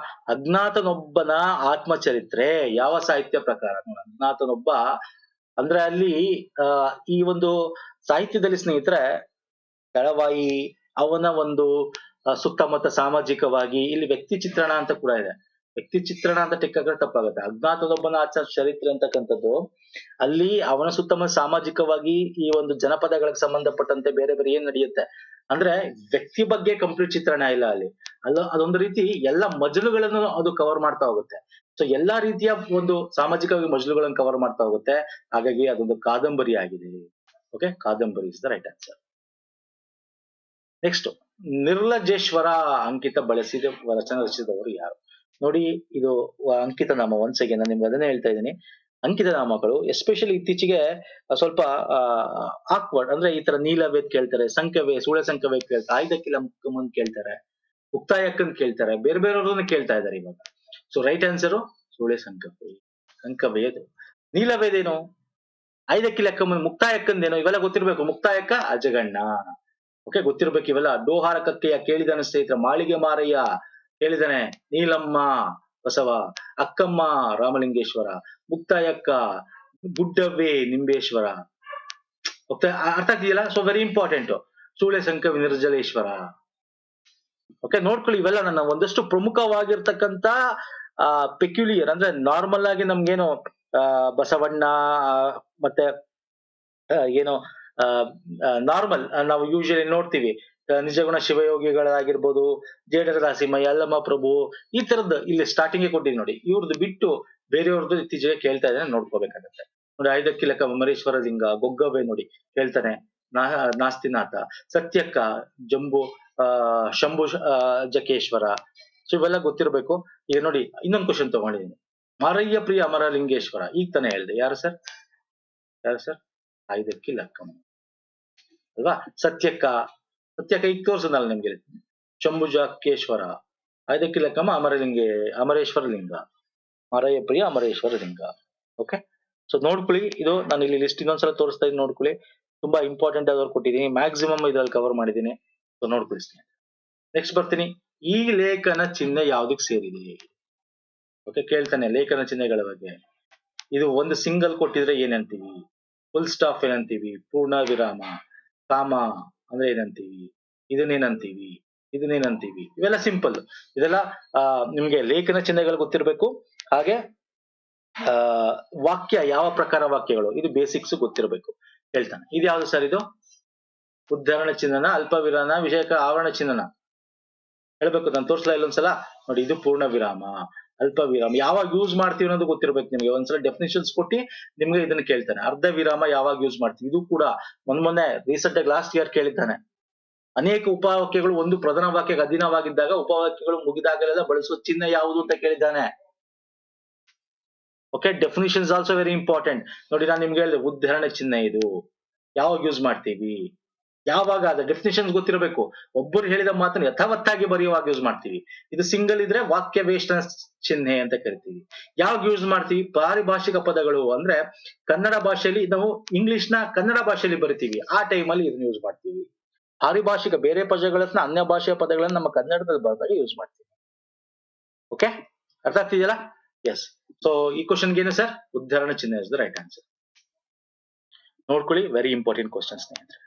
ಅಜ್ಞಾತನೊಬ್ಬನ ಆತ್ಮಚರಿತ್ರೆ ಯಾವ ಸಾಹಿತ್ಯ ಪ್ರಕಾರ? ಅಜ್ಞಾತನೊಬ್ಬ ಅಂದ್ರೆ ಅಲ್ಲಿ ಈ ಒಂದು ಸಾಹಿತ್ಯದಲ್ಲಿ ಸ್ನೇಹಿತರೆ, ದಳವಾಯಿ ಅವನ ಒಂದು ಸುತ್ತಮುತ್ತ ಸಾಮಾಜಿಕವಾಗಿ ಇಲ್ಲಿ ವ್ಯಕ್ತಿ ಚಿತ್ರಣ ಅಂತ ಕೂಡ ಇದೆ. ವ್ಯಕ್ತಿ ಚಿತ್ರಣ ಅಂತ ಟೆಕ್ಕಾಗ ತಪ್ಪಾಗುತ್ತೆ. ಅಜ್ಞಾತನೊಬ್ಬನ ಚರಿತ್ರೆ ಅಂತಕ್ಕಂಥದ್ದು ಅಲ್ಲಿ ಅವನ ಸುತ್ತಮುತ್ತ ಸಾಮಾಜಿಕವಾಗಿ ಈ ಒಂದು ಜನಪದಗಳಿಗೆ ಸಂಬಂಧಪಟ್ಟಂತೆ ಬೇರೆ ಬೇರೆ ಏನ್ ನಡೆಯುತ್ತೆ ಅಂದ್ರೆ ವ್ಯಕ್ತಿ ಬಗ್ಗೆ ಕಂಪ್ಲೀಟ್ ಚಿತ್ರಣ ಇಲ್ಲ ಅಲ್ಲಿ. ಅದೊಂದು ರೀತಿ ಎಲ್ಲ ಮಜಲುಗಳನ್ನು ಅದು ಕವರ್ ಮಾಡ್ತಾ ಹೋಗುತ್ತೆ. ಸೊ ಎಲ್ಲಾ ರೀತಿಯ ಒಂದು ಸಾಮಾಜಿಕವಾಗಿ ಮಜಲುಗಳನ್ನು ಕವರ್ ಮಾಡ್ತಾ ಹೋಗುತ್ತೆ. ಹಾಗಾಗಿ ಅದೊಂದು ಕಾದಂಬರಿ ಆಗಿದೆ. ಓಕೆ, ಕಾದಂಬರಿ is the right answer. Next, ನಿರ್ಲಜೇಶ್ವರ ಅಂಕಿತ ಬಳಸಿದ ರಚನೆ ರಚಿಸಿದವರು ಯಾರು? ನೋಡಿ, ಇದು ಅಂಕಿತ ನಾಮ. ಒನ್ಸ್ ಅಗೇನ್ ನಾನು ನಿಮ್ಗೆ ಅದನ್ನೇ ಹೇಳ್ತಾ ಇದ್ದೀನಿ. ಅಂಕಿತ ನಾಮಗಳು ಎಸ್ಪೆಷಲಿ ಇತ್ತೀಚೆಗೆ ಸ್ವಲ್ಪ ಆಕ್ವರ್ಡ್, ಅಂದ್ರೆ ಈ ತರ ನೀಲವೇದ್ ಕೇಳ್ತಾರೆ, ಸಂಕವೇ, ಸೂಳೆ ಸಂಕವೇ ಕೇಳ್ತಾರೆ, ಆಯ್ದಕ್ಕಿಲ್ಲ ಮುಕ್ಕಮ್ಮನ್ ಕೇಳ್ತಾರೆ, ಮುಕ್ತಾಯಕ್ಕನ್ ಕೇಳ್ತಾರೆ, ಬೇರೆ ಬೇರೆಯವ್ರನ್ನ ಕೇಳ್ತಾ ಇದ್ದಾರೆ ಇವಾಗ. ಸೊ ರೈಟ್ ಆನ್ಸರು ಸೂಳೆ ಸಂಕವೇ. ಸಂಕವೇದು. ನೀಲವೇದೇನು? ಆಯ್ದಕ್ಕಿಲಕ್ಕಮ್ಮನ್. ಮುಕ್ತಾಯಕ್ಕಂದೇನು? ಇವೆಲ್ಲ ಗೊತ್ತಿರ್ಬೇಕು. ಮುಕ್ತಾಯಕ್ಕ ಅಜಗಣ್ಣ. ಓಕೆ, ಗೊತ್ತಿರ್ಬೇಕು ಇವೆಲ್ಲ. ಡೋಹಾರ ಕಕ್ಕೆಯ ಕೇಳಿದನ ಸ್ನೇಹಿತರ, ಮಾಳಿಗೆ ಮಾರಯ್ಯ ಕೇಳಿದನೆ ನೀಲಮ್ಮ ಬಸವ, ಅಕ್ಕಮ್ಮ ರಾಮಲಿಂಗೇಶ್ವರ, ಮುಕ್ತಾಯಕ್ಕ ಗುಡ್ಡವ್ವೆ ನಿಂಬೇಶ್ವರ. ಅರ್ಥ ಆಗ್ತಿದೆಯಲ್ಲ? So very important. ಸೂಳೆ ಸಂಕ ನಿರ್ಜಲೇಶ್ವರ. ಓಕೆ, ನೋಡ್ಕೊಳ್ಳಿ, ಇವೆಲ್ಲ ನನ್ನ ಒಂದಷ್ಟು ಪ್ರಮುಖವಾಗಿರ್ತಕ್ಕಂತ ಪೆಕ್ಯುಲಿಯರ್ ಅಂದ್ರೆ ನಾರ್ಮಲ್ ಆಗಿ ನಮ್ಗೇನು ಬಸವಣ್ಣ ಮತ್ತೆ ಏನೋ ನಾರ್ಮಲ್ ನಾವು ಯೂಶಲಿ ನೋಡ್ತೀವಿ, ನಿಜಗುಣ ಶಿವಯೋಗಿಗಳಾಗಿರ್ಬೋದು, ಜೇಡರ ದಾಸಿಮಯ್ಯ, ಯಲ್ಲಮ್ಮ ಪ್ರಭು, ಈ ತರದ್ದು ಇಲ್ಲಿ ಸ್ಟಾರ್ಟಿಂಗ್ ಕೊಟ್ಟಿದ್ದೀನಿ ನೋಡಿ. ಇವ್ರದ್ದು ಬಿಟ್ಟು ಬೇರೆಯವ್ರದ್ದು ಇತ್ತೀಚೆಗೆ ಕೇಳ್ತಾ ಇದ್ದಾನೆ, ನೋಡ್ಕೋಬೇಕಾಗತ್ತೆ ನೋಡಿ. ಐದಕ್ಕಿಲಕ ಅಮರೇಶ್ವರ ಲಿಂಗ, ಗೊಗ್ಗವೇ ನೋಡಿ ಕೇಳ್ತಾನೆ, ನಾಸ್ತಿನಾಥ, ಸತ್ಯಕ್ಕ, ಜಂಬು ಶಂಭು ಜಕೇಶ್ವರ. ಸೊ ಇವೆಲ್ಲ ಗೊತ್ತಿರ್ಬೇಕು. ಈಗ ನೋಡಿ, ಇನ್ನೊಂದು ಕ್ವಶನ್ ತಗೊಂಡಿದ್ದೀನಿ. ಮಾರಯ್ಯ ಪ್ರಿಯ ಅಮರಲಿಂಗೇಶ್ವರ, ಈಗ ತಾನೇ ಹೇಳ್ದೆ. ಯಾರು ಸರ್? ಐದಕ್ಕಿಲಕ್ಕಮ್ಮ ಅಲ್ವಾ? ಸತ್ಯಕ್ಕ ಈಗ ತೋರ್ಸದಲ್ಲ ನಿಮ್ಗೆ. ಶಂಭುಜಾಕೇಶ್ವರ, ಐದಕ್ಕಿಲಕ್ಕಮ್ಮ ಅಮರೇಶ್ವರ ಲಿಂಗ, ಮಾರಯ್ಯ ಪ್ರಿಯ ಅಮರೇಶ್ವರ ಲಿಂಗ. ಓಕೆ, ಸೊ ನೋಡ್ಕೊಳ್ಳಿ, ಇದು ನಾನು ಇಲ್ಲಿ ಲಿಸ್ಟ್ ಇನ್ನೊಂದ್ಸಲ ತೋರಿಸ್ತಾ ಇದ್ದೀನಿ, ನೋಡ್ಕೊಳ್ಳಿ. ತುಂಬಾ ಇಂಪಾರ್ಟೆಂಟ್ ಆದವ್ರು ಕೊಟ್ಟಿದ್ದೀನಿ, ಮ್ಯಾಕ್ಸಿಮಮ್ ಇದ್ರಲ್ಲಿ ಕವರ್ ಮಾಡಿದ್ದೀನಿ. ಸೊ ನೋಡ್ಕೊಳಿಸ್ತೀನಿ. ನೆಕ್ಸ್ಟ್ ಬರ್ತೀನಿ. ಈ ಲೇಖನ ಚಿಹ್ನೆ ಯಾವ್ದಕ್ ಸೇರಿದೆ? ಓಕೆ, ಕೇಳ್ತಾನೆ ಲೇಖನ ಚಿಹ್ನೆಗಳ ಬಗ್ಗೆ. ಇದು ಒಂದು ಸಿಂಗಲ್ ಕೊಟ್ಟಿದ್ರೆ ಏನಂತೀವಿ? ಫುಲ್ ಸ್ಟಾಪ್ ಏನಂತೀವಿ? ಪೂರ್ಣ ವಿರಾಮ, ಕಾಮ ಅಂದ್ರೆ ಏನಂತೀವಿ? ಇದನ್ನೇನಂತೀವಿ? ಇವೆಲ್ಲ ಸಿಂಪಲ್. ಇದೆಲ್ಲ ನಿಮ್ಗೆ ಲೇಖನ ಚಿಹ್ನೆಗಳು ಗೊತ್ತಿರ್ಬೇಕು. ಹಾಗೆ ವಾಕ್ಯ, ಯಾವ ಪ್ರಕಾರ ವಾಕ್ಯಗಳು, ಇದು ಬೇಸಿಕ್ಸ್ ಗೊತ್ತಿರಬೇಕು. ಹೇಳ್ತಾನೆ, ಇದು ಯಾವ್ದು ಸರ್? ಇದು ಉದ್ಧರಣ ಚಿಹ್ನನ, ಅಲ್ಪ ವಿರಾಮ, ವಿಷಯಕ ಆವರಣ ಚಿಹ್ನನ? ಹೇಳ್ಬೇಕು, ನಾನು ತೋರಿಸ್ಲಾ ಇಲ್ಲೊಂದ್ಸಲ ನೋಡಿ. ಇದು ಪೂರ್ಣ ವಿರಾಮ, ಅಲ್ಪ ವಿರಾಮ ಯಾವಾಗ ಯೂಸ್ ಮಾಡ್ತೀವಿ ಅನ್ನೋದು ಗೊತ್ತಿರ್ಬೇಕು ನಿಮ್ಗೆ. ಒಂದ್ಸಲ ಡೆಫಿನೇಷನ್ಸ್ ಕೊಟ್ಟು ನಿಮ್ಗೆ ಇದನ್ನ ಕೇಳ್ತಾನೆ. ಅರ್ಧ ವಿರಾಮ ಯಾವಾಗ ಯೂಸ್ ಮಾಡ್ತೀವಿ? ಇದು ಕೂಡ ಮೊನ್ನೆ ರೀಸೆಂಟ್ ಆಗಿ ಲಾಸ್ಟ್ ಇಯರ್ ಕೇಳಿದ್ದಾನೆ. ಅನೇಕ ಉಪವಾಕ್ಯಗಳು ಒಂದು ಪ್ರಧಾನ ವಾಕ್ಯಕ್ಕೆ ಅಧೀನವಾಗಿದ್ದಾಗ ಉಪವಾಕ್ಯಗಳು ಮುಗಿದಾಗಲೆಲ್ಲ ಬಳಸುವ ಚಿಹ್ನೆ ಯಾವುದು ಅಂತ ಕೇಳಿದ್ದಾನೆ. Okay, definitions also very important. ನೋಡಿ, ನಾನು ನಿಮ್ಗೆ ಹೇಳಿದೆ ಉದ್ಧರಣ ಚಿಹ್ನೆ ಇದು ಯಾವಾಗ ಯೂಸ್ ಮಾಡ್ತೀವಿ, ಯಾವಾಗ ಅದ ಡೆಫಿನಿಷನ್ಸ್ ಗೊತ್ತಿರಬೇಕು. ಒಬ್ಬರು ಹೇಳಿದ ಮಾತನ್ನು ಯಥಾವತ್ತಾಗಿ ಬರೆಯುವಾಗ ಯೂಸ್ ಮಾಡ್ತೀವಿ. ಇದು ಸಿಂಗಲ್ ಇದ್ರೆ ವಾಕ್ಯ ವೇಷ್ಟನ ಚಿಹ್ನೆ ಅಂತ ಕರಿತೀವಿ. ಯಾವಾಗ ಯೂಸ್ ಮಾಡ್ತೀವಿ? ಪಾರಿಭಾಷಿಕ ಪದಗಳು ಅಂದ್ರೆ ಕನ್ನಡ ಭಾಷೆಯಲ್ಲಿ ನಾವು ಇಂಗ್ಲಿಷ್ ನ ಕನ್ನಡ ಭಾಷೆಯಲ್ಲಿ ಬರಿತೀವಿ, ಆ ಟೈಮಲ್ಲಿ ಇದನ್ನ ಯೂಸ್ ಮಾಡ್ತೀವಿ. ಪಾರಿಭಾಷಿಕ ಬೇರೆ ಪದಗಳನ್ನ, ಅನ್ಯ ಭಾಷೆಯ ಪದಗಳನ್ನ ನಮ್ಮ ಕನ್ನಡದಲ್ಲಿ ಬರೆದಾಗ ಯೂಸ್ ಮಾಡ್ತೀವಿ. ಓಕೆ, ಅರ್ಥ ಆಗ್ತಿದೆಯಲ್ಲ? ಎಸ್. ಸೊ ಈ ಕ್ವಶನ್ಗೆ ಏನು ಸರ್? ಉದ್ಧರಣ ಚಿಹ್ನೆ ಇಸ್ ದ ರೈಟ್ ಆನ್ಸರ್. ನೋಡ್ಕೊಳ್ಳಿ, ವೆರಿ ಇಂಪಾರ್ಟೆಂಟ್ ಕ್ವಶನ್ ಸ್ನೇಹಿತರೆ.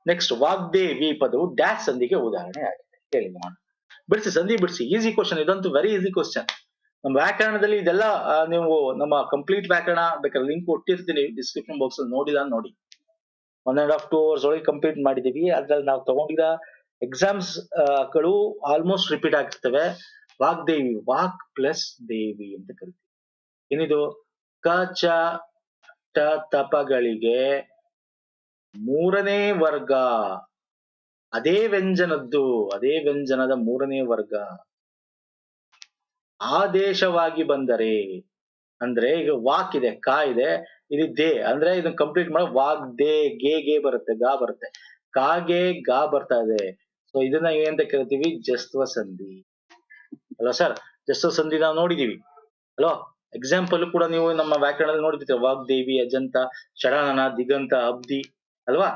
ನೆಕ್ಸ್ಟ್, ವಾಗ್ದೇವಿ ಪದವು ಡ್ಯಾಶ್ ಸಂಧಿಗೆ ಉದಾಹರಣೆ ಆಗಿದೆ. ಹೇಳಿ ನೋಡೋಣ. ಬಿಡಿಸಿ, ಸಂಧಿ ಬಿಡಿಸಿ. ಈಸಿ ಕ್ವಶನ್ ಇದಂತೂ, ವೆರಿ ಈಸಿ ಕ್ವಶನ್. ನಮ್ಮ ವ್ಯಾಕರಣದಲ್ಲಿ ಇದೆಲ್ಲ ನೀವು ನಮ್ಮ ಕಂಪ್ಲೀಟ್ ವ್ಯಾಕರಣ ಬೇಕಾದ್ರೆ ಲಿಂಕ್ ಕೊಟ್ಟಿರ್ತೀನಿ ಡಿಸ್ಕ್ರಿಪ್ಷನ್ ಬಾಕ್ಸ್ ಅಲ್ಲಿ, ನೋಡಿಲ್ಲ ನೋಡಿ. 1.5 to 2 hours ಒಳಗೆ ಕಂಪ್ಲೀಟ್ ಮಾಡಿದೀವಿ. ಅದ್ರಲ್ಲಿ ನಾವು ತಗೊಂಡಿರೋ ಎಕ್ಸಾಮ್ಸ್ ಗಳು ಆಲ್ಮೋಸ್ಟ್ ರಿಪೀಟ್ ಆಗಿರ್ತವೆ. ವಾಗ್ದೇವಿ, ವಾಕ್ ಪ್ಲಸ್ ದೇವಿ ಅಂತ ಕರಿತೀವಿ. ಏನಿದು? ಕ ಚ ತಪಗಳಿಗೆ ಮೂರನೇ ವರ್ಗ, ಅದೇ ವ್ಯಂಜನದ ಮೂರನೇ ವರ್ಗ ಆದೇಶವಾಗಿ ಬಂದರೆ, ಅಂದ್ರೆ ಈಗ ವಾಕ್ ಇದೆ, ಕಾ ಇದೆ, ಇಲ್ಲಿ ದೇ ಅಂದ್ರೆ ಇದನ್ನ ಕಂಪ್ಲೀಟ್ ಮಾಡಿ ವಾಗ್ ದೇ ಗೆ ಬರುತ್ತೆ, ಗಾ ಬರುತ್ತೆ, ಕಾಗೆ ಗಾ ಬರ್ತಾ ಇದೆ. ಸೊ ಇದನ್ನ ಏನಂತ ಕರಿತೀವಿ? ಜಸ್ತ್ವ ಸಂಧಿ ಅಲ್ವಾ ಸರ್? ಜಸ್ತ್ವ ಸಂಧಿ ನಾವು ನೋಡಿದೀವಿ ಅಲ್ವಾ? ಎಕ್ಸಾಂಪಲ್ ಕೂಡ ನೀವು ನಮ್ಮ ವ್ಯಾಕರಣದಲ್ಲಿ ನೋಡಿರ್ತೀರ, ವಾಗ್ದೇವಿ, ಅಜಂತ, ಷಡಾನನ, ದಿಗಂತ, ಅಬ್ದಿ ಅಲ್ವಾ?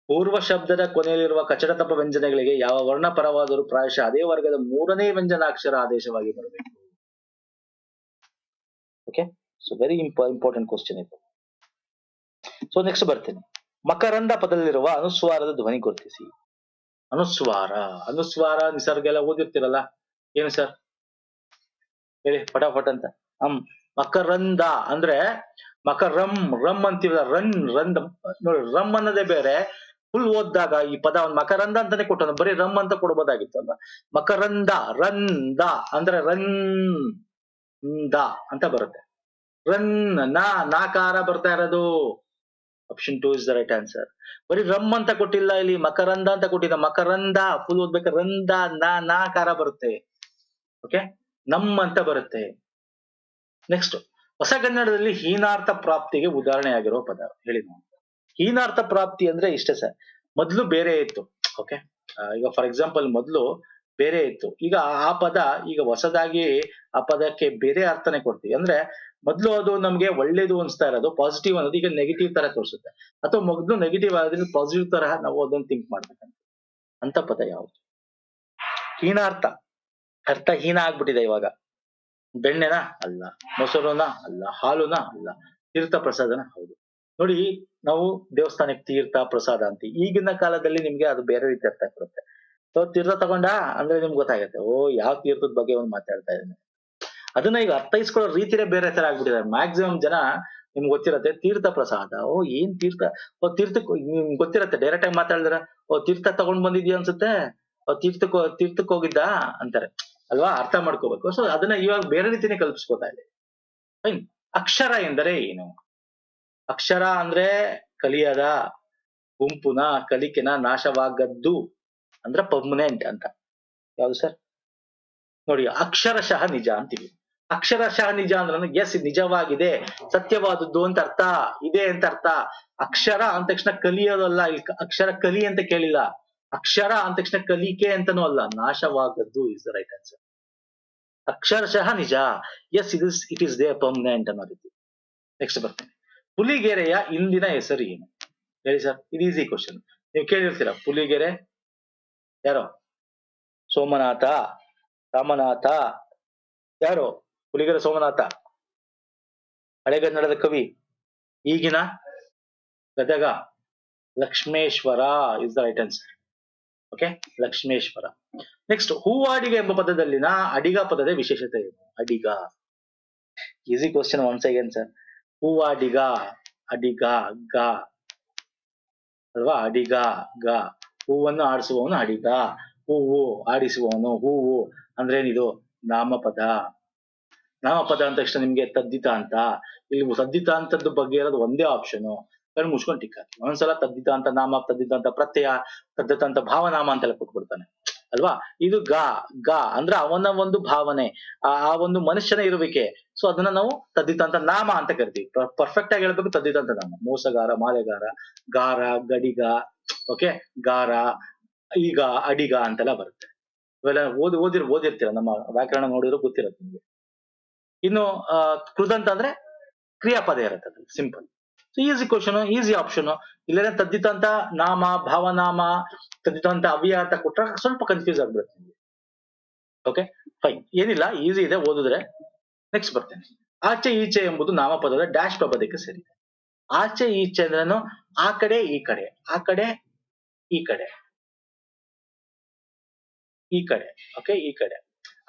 ಪೂರ್ವ ಶಬ್ದದ ಕೊನೆಯಲ್ಲಿರುವ ಕಚಡತಪ ವ್ಯಂಜನಗಳಿಗೆ ಯಾವ ವರ್ಣ ಪರವಾದರೂ ಪ್ರಾಯಶಃ ಅದೇ ವರ್ಗದ ಮೂರನೇ ವ್ಯಂಜನಾಕ್ಷರ ಆದೇಶವಾಗಿ ಬರಬೇಕು. Okay, so very important question ಇದು. ಸೊ ನೆಕ್ಸ್ಟ್ ಬರ್ತೇನೆ. ಮಕರಂದ ಪದದಲ್ಲಿರುವ ಅನುಸ್ವಾರದ ಧ್ವನಿ ಗುರುತಿಸಿ. ಅನುಸ್ವಾರ ನಿಸರ್ಗ ಎಲ್ಲ ಓದಿರ್ತಿರಲ್ಲ, ಏನು ಸರ್ ಹೇಳಿ ಫಟಾಫಟ್ ಅಂತ. ಮಕರಂದ ಅಂದ್ರೆ ಮಕರಂ, ರಮ್ ಅಂತೀವಲ್ಲ, ರನ್ ನೋಡಿ, ರಮ್ ಅನ್ನೋದೇ ಬೇರೆ. ಫುಲ್ ಓದಿದಾಗ ಈ ಪದ ಒಂದು ಮಕರಂದ ಅಂತಾನೆ ಕೊಟ್ಟು ಬರೀ ರಮ್ ಅಂತ ಕೊಡ್ಬೋದಾಗಿತ್ತು ಅಲ್ವಾ? ಮಕರಂದ, ದ ಅಂದ್ರೆ ದ ಅಂತ ಬರುತ್ತೆ. ರನ್ ನಾಕಾರ ಬರ್ತಾ ಇರೋದು. Option 2 is the right answer. ಬರೀ ರಮ್ ಅಂತ ಕೊಟ್ಟಿಲ್ಲ, ಇಲ್ಲಿ ಮಕರಂದ ಅಂತ ಕೊಟ್ಟಿದ್ದ. ಮಕರಂದ ಫುಲ್ ಓದ್ಬೇಕು, ರಂದ ನಾಕಾರ ಬರುತ್ತೆ. ಓಕೆ, ನಮ್ ಅಂತ ಬರುತ್ತೆ. ನೆಕ್ಸ್ಟ್, ಹೊಸಗನ್ನಡದಲ್ಲಿ ಹೀನಾರ್ಥ ಪ್ರಾಪ್ತಿಗೆ ಉದಾಹರಣೆ ಆಗಿರೋ ಪದ ಹೇಳಿ ನಾವು. ಹೀನಾರ್ಥ ಪ್ರಾಪ್ತಿ ಅಂದ್ರೆ ಇಷ್ಟೇ ಸರ್, ಮೊದ್ಲು ಬೇರೆ ಇತ್ತು. ಓಕೆ, ಈಗ ಫಾರ್ ಎಕ್ಸಾಂಪಲ್ ಮೊದ್ಲು ಬೇರೆ ಇತ್ತು, ಈಗ ಆ ಪದ ಈಗ ಹೊಸದಾಗಿ ಆ ಪದಕ್ಕೆ ಬೇರೆ ಅರ್ಥನೆ ಕೊಡ್ತೀವಿ. ಅಂದ್ರೆ ಮೊದ್ಲು ಅದು ನಮ್ಗೆ ಒಳ್ಳೇದು ಅನ್ಸ್ತಾ ಇರೋದು, ಪಾಸಿಟಿವ್ ಅನ್ನೋದು ಈಗ ನೆಗೆಟಿವ್ ತರ ತೋರಿಸುತ್ತೆ, ಅಥವಾ ಮೊದ್ಲು ನೆಗೆಟಿವ್ ಆದ್ರೆ ಪಾಸಿಟಿವ್ ತರ ನಾವು ಅದನ್ನ ಥಿಂಕ್ ಮಾಡ್ಬೇಕಂತ. ಅಂತ ಪದ ಯಾವುದು? ಹೀನಾರ್ಥ, ಅರ್ಥ ಹೀನ ಆಗ್ಬಿಟ್ಟಿದೆ ಇವಾಗ. ಬೆಣ್ಣೆನ ಅಲ್ಲ, ಮೊಸರುನ ಅಲ್ಲ, ಹಾಲುನ ಅಲ್ಲ, ತೀರ್ಥ ಪ್ರಸಾದನ ಹೌದು. ನೋಡಿ, ನಾವು ದೇವಸ್ಥಾನಕ್ಕೆ ತೀರ್ಥ ಪ್ರಸಾದ ಅಂತ, ಈಗಿನ ಕಾಲದಲ್ಲಿ ನಿಮ್ಗೆ ಅದು ಬೇರೆ ರೀತಿ ಅರ್ಥ ಕೊಡುತ್ತೆ. ಸೊ ತೀರ್ಥ ತಗೊಂಡ ಅಂದ್ರೆ ನಿಮ್ಗೆ ಗೊತ್ತಾಗುತ್ತೆ, ಓ ಯಾವ ತೀರ್ಥದ ಬಗ್ಗೆ ಒಂದು ಮಾತಾಡ್ತಾ ಇದ್ದಾನೆ. ಅದನ್ನ ಈಗ ಅರ್ಥೈಸ್ಕೊಳ್ಳೋ ರೀತಿನೇ ಬೇರೆ ತರ ಆಗ್ಬಿಟ್ಟಿದೆ. ಮ್ಯಾಕ್ಸಿಮಮ್ ಜನ ನಿಮ್ಗೆ ಗೊತ್ತಿರತ್ತೆ ತೀರ್ಥ ಪ್ರಸಾದ, ಓ ಏನ್ ತೀರ್ಥ, ಓ ತೀರ್ಥಕ್ಕೆ ನಿಮ್ಗೆ ಗೊತ್ತಿರತ್ತೆ, ಡೈರೆಕ್ಟ್ ಆಗಿ ಮಾತಾಡಿದ್ರ ಓ ತೀರ್ಥ ತಗೊಂಡ್ ಬಂದಿದ್ಯಾ ಅನ್ಸುತ್ತೆ, ತೀರ್ಥಕ್ಕೆ ಹೋಗಿದ್ದ ಅಂತಾರೆ ಅಲ್ವಾ? ಅರ್ಥ ಮಾಡ್ಕೋಬೇಕು. ಸೊ ಅದನ್ನ ಇವಾಗ ಬೇರೆ ರೀತಿನೇ ಕಲ್ಪಿಸ್ಕೊತಾ ಇದೆ. ಫೈನ್. ಅಕ್ಷರ ಎಂದರೆ ಏನು? ಅಕ್ಷರ ಅಂದ್ರೆ ಕಲಿಯದ, ಗುಂಪುನ, ಕಲಿಕೆನ, ನಾಶವಾಗದ್ದು ಅಂದ್ರೆ ಪರ್ಮನೆಂಟ್ ಅಂತ. ಯಾವ್ದು ಸರ್? ನೋಡಿ, ಅಕ್ಷರಶಃ ನಿಜ ಅಂತೀವಿ. ಅಕ್ಷರಶಃ ನಿಜ ಅಂದ್ರೆ ಎಸ್ ನಿಜವಾಗಿದೆ, ಸತ್ಯವಾದದ್ದು ಅಂತ ಅರ್ಥ, ಇದೆ ಅಂತ ಅರ್ಥ. ಅಕ್ಷರ ಅಂದ ತಕ್ಷಣ ಕಲಿಯೋದಲ್ಲ, ಇಲ್ಲಿ ಅಕ್ಷರ ಕಲಿ ಅಂತ ಕೇಳಿಲ್ಲ. ಅಕ್ಷರ ಅಂದ ತಕ್ಷಣ ಕಲಿಕೆ ಅಂತಾನೂ ಅಲ್ಲ, ನಾಶವಾಗದ್ದು ಇಸ್ ದ ರೈಟ್ ಆನ್ಸರ್. ಅಕ್ಷರಶಃ ನಿಜ, yes it is the permanent ಅನ್ನೋ ರೀತಿ. ನೆಕ್ಸ್ಟ್ ಬರ್ತೇನೆ. ಪುಲಿಗೆರೆಯ ಇಂದಿನ ಹೆಸರು ಏನು? ಹೇಳಿ ಸರ್, ಇದು ಈಸಿ ಕ್ವಶನ್, ನೀವು ಕೇಳಿರ್ತೀರ. ಪುಲಿಗೆರೆ ಯಾರೋ? ಸೋಮನಾಥ, ರಾಮನಾಥ, ಯಾರು? ಪುಲಿಗೆರೆ ಸೋಮನಾಥ ಹಳೆಗನ್ನಡದ ಕವಿ, ಈಗಿನ Gadag Lakshmeshwar is the right answer. Okay, Lakshmeshwar. Next, ಹೂವಾಡಿಗ ಎಂಬ ಪದದಲ್ಲಿನ ಅಡಿಗ ಪದದ ವಿಶೇಷತೆ ಏನು? ಅಡಿಗ, easy question once again sir. ಹೂವಾಡಿಗ, ಅಡಿಗ, ಗ ಅಲ್ವಾ? ಅಡಿಗ ಗ, ಹೂವನ್ನು ಆಡಿಸುವವನು ಅಡಿಗ, ಹೂವು ಆಡಿಸುವವನು. ಹೂವು ಅಂದ್ರೇನಿದು? ನಾಮಪದ. ನಾಮಪದ ಅಂದ ತಕ್ಷಣ ನಿಮ್ಗೆ ತದ್ದಿತ ಅಂತ, ಇಲ್ಲಿ ತದ್ದಿತ ಅಂತದ್ದು ಬಗ್ಗೆ ಇರೋದು ಒಂದೇ ಆಪ್ಷನ್, ಕಣ್ಣು ಮುಚ್ಕೊಂಡು ಟಿಕ್ ಹಾಕಿ. ಒಂದ್ಸಲ ತದ್ದಿತ ಅಂತ ನಾಮ, ತದ್ದಿತ ಅಂತ ಪ್ರತ್ಯಯ, ತದ್ದಿತ ಅಂತ ಭಾವನಾಮ ಅಂತೆಲ್ಲ ಕೊಟ್ಬಿಡ್ತಾನೆ ಅಲ್ವಾ? ಇದು ಗ ಅಂದ್ರೆ ಅವನ ಒಂದು ಭಾವನೆ, ಆ ಒಂದು ಮನುಷ್ಯನ ಇರುವಿಕೆ. ಸೊ ಅದನ್ನ ನಾವು ತದ್ದಿತ ಅಂತ ನಾಮ ಅಂತ ಕರಿತೀವಿ. ಪರ್ಫೆಕ್ಟ್ ಆಗಿ ಹೇಳ್ಬೇಕು, ತದ್ದಿತ ಅಂತ ನಾಮ. ಮೋಸಗಾರ, ಮಾಲೆಗಾರ, ಗಾರ, ಗಡಿಗ, ಓಕೆ, ಗಾರ, ಈಗ, ಅಡಿಗ ಅಂತೆಲ್ಲ ಬರುತ್ತೆ. ಇವೆಲ್ಲ ಓದಿರ್ತೀರ, ನಮ್ಮ ವ್ಯಾಕರಣ ನೋಡಿದ್ರು ಗೊತ್ತಿರುತ್ತೆ ನಿಮ್ಗೆ. ಇನ್ನು ಕೃದಂತ ಅಂದ್ರೆ ಕ್ರಿಯಾಪದ ಇರುತ್ತೆ, simple. So easy question, easy option. ಇಲ್ಲೇನೆ ತದ್ದಿತ ಅಂತ ನಾಮ, ಭಾವನಾಮ, ತದ್ದಿತ ಅಂತ ಅವ್ಯಯ ಅಂತ ಕೊಟ್ರೆ ಸ್ವಲ್ಪ ಕನ್ಫ್ಯೂಸ್ ಆಗ್ಬಿಡುತ್ತೆ ನಿಮ್ಗೆ. ಓಕೆ, ಫೈನ್, ಏನಿಲ್ಲ, ಈಸಿ ಇದೆ ಓದಿದ್ರೆ. ನೆಕ್ಸ್ಟ್ ಬರ್ತೇನೆ. ಆಚೆ ಈಚೆ ಎಂಬುದು ನಾಮಪದದ ಡ್ಯಾಶ್ ಪ್ರಪದಕ್ಕೆ ಸೇರಿದೆ. ಆಚೆ ಈಚೆ ಅಂದ್ರೇನು? ಆ ಕಡೆ ಈ ಕಡೆ, ಆ ಕಡೆ ಈ ಕಡೆ, ಈ ಕಡೆ. ಓಕೆ, ಈ ಕಡೆ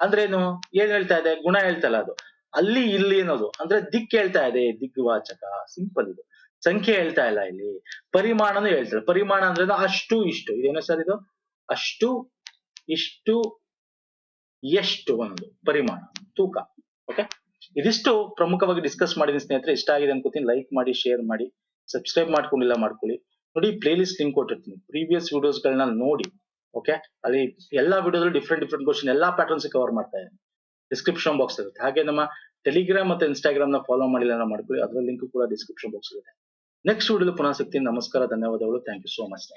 ಅಂದ್ರೇನು? ಏನ್ ಹೇಳ್ತಾ ಇದೆ? ಗುಣ ಹೇಳ್ತಾ ಇಲ್ಲ ಅದು. ಅಲ್ಲಿ ಇಲ್ಲಿ ಅನ್ನೋದು ಅಂದ್ರೆ ದಿಕ್ ಹೇಳ್ತಾ ಇದೆ, ದಿಗ್ವಾಚಕ. ಸಿಂಪಲ್ ಇದು. ಸಂಖ್ಯೆ ಹೇಳ್ತಾ ಇಲ್ಲ ಇಲ್ಲಿ, ಪರಿಮಾಣನು ಹೇಳ್ತಾರೆ. ಪರಿಮಾಣ ಅಂದ್ರೆ ಅಷ್ಟು ಇಷ್ಟು, ಇದೇನೋ ಸರ್ ಇದು? ಅಷ್ಟು ಇಷ್ಟು ಎಷ್ಟು ಅನ್ನೋದು ಪರಿಮಾಣ, ತೂಕ. ಓಕೆ, ಇದಿಷ್ಟು ಪ್ರಮುಖವಾಗಿ ಡಿಸ್ಕಸ್ ಮಾಡಿದೀನಿ ಸ್ನೇಹಿತರೆ. ಇಷ್ಟ ಆಗಿದೆ ಅನ್ಕೋತೀನಿ. ಲೈಕ್ ಮಾಡಿ, ಶೇರ್ ಮಾಡಿ, ಸಬ್ಸ್ಕ್ರೈಬ್ ಮಾಡ್ಕೊಂಡಿಲ್ಲ ಮಾಡ್ಕೊಳ್ಳಿ. ನೋಡಿ, ಪ್ಲೇ ಲಿಸ್ಟ್ ಲಿಂಕ್ ಕೊಟ್ಟಿರ್ತೀನಿ, ಪ್ರೀವಿಯಸ್ ವಿಡಿಯೋಸ್ ಗಳನ್ನ ನೋಡಿ. ಓಕೆ, ಅಲ್ಲಿ ಎಲ್ಲಾ ವಿಡಿಯೋದಲ್ಲಿ ಡಿಫ್ರೆಂಟ್ ಡಿಫ್ರೆಂಟ್ ಕ್ವಶನ್ ಎಲ್ಲಾ ಪ್ಯಾಟರ್ನ್ಸ್ ಕವರ್ ಮಾಡ್ತಾ ಇದ್ದೀನಿ. ಡಿಸ್ಕ್ರಿಪ್ಷನ್ ಬಾಕ್ಸ್ ಇರುತ್ತೆ. ಹಾಗೆ ನಮ್ಮ ಟೆಲಿಗ್ರಾಮ್ ಮತ್ತೆ ಇನ್ಸ್ಟಾಗ್ರಾಮ್ ನ ಫಾಲೋ ಮಾಡಿಲ್ಲ ಮಾಡ್ಕೊಳ್ಳಿ, ಅದರ ಲಿಂಕ್ ಕೂಡ ಡಿಸ್ಕ್ರಿಪ್ಷನ್ ಬಾಕ್ಸ್ ಇರುತ್ತೆ. ನೆಕ್ಸ್ಟ್ ವಿಡಿಯೋಲಿ ಪುನಃ ಸಿಗ್ತೀನಿ. ನಮಸ್ಕಾರ, ಧನ್ಯವಾದಗಳು. Thank you so much.